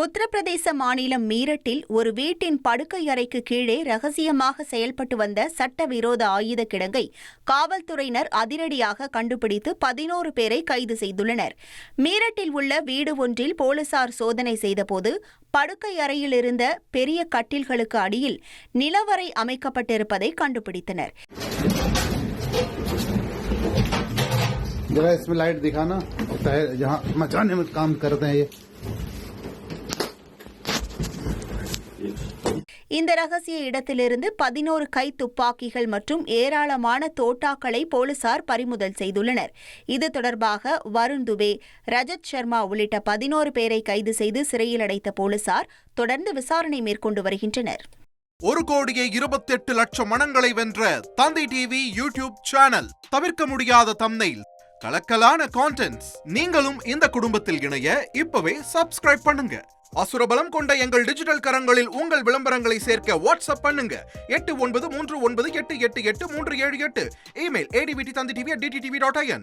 உத்தரப்பிரதேச மாநிலம் மீரட்டில் ஒரு வீட்டின் படுக்கை அறைக்கு கீழே ரகசியமாக செயல்பட்டு வந்த சட்டவிரோத ஆயுத கிடங்கை காவல்துறையினர் அதிரடியாக கண்டுபிடித்து 11 பேரை கைது செய்துள்ளனர். மீரட்டில் உள்ள வீடு ஒன்றில் போலீசார் சோதனை செய்தபோது படுக்கை அறையில் இருந்த பெரிய கட்டில்களுக்கு அடியில் நிலவறை அமைக்கப்பட்டிருப்பதை கண்டுபிடித்தனர். இந்த ரகசிய இடத்திலிருந்து 11 கை துப்பாக்கிகள் மற்றும் ஏராளமான தோட்டாக்களை போலீசார் பறிமுதல் செய்துள்ளனர். இது தொடர்பாக வருண் துபே, ரஜத் சர்மா உள்ளிட்ட 11 பேரை கைது செய்து சிறையில் அடைத்த போலீசார் தொடர்ந்து விசாரணை மேற்கொண்டு வருகின்றனர். 1,28,00,000 மனங்களை வென்ற தந்தி டிவி யூடியூப் சேனல். தவிர்க்க முடியாத தம்ப்நெயில், கலக்கலான கான்டென்ட்ஸ். நீங்களும் இந்த குடும்பத்தில் இணைய இப்பவே சப்ஸ்கிரைப் பண்ணுங்க. அசுரபலம் கொண்ட எங்கள் டிஜிட்டல் கரங்களில் உங்கள் விளம்பரங்களை சேர்க்க வாட்ஸ்அப் பண்ணுங்க. 8939888838. Email advtthanditv@dttv.in.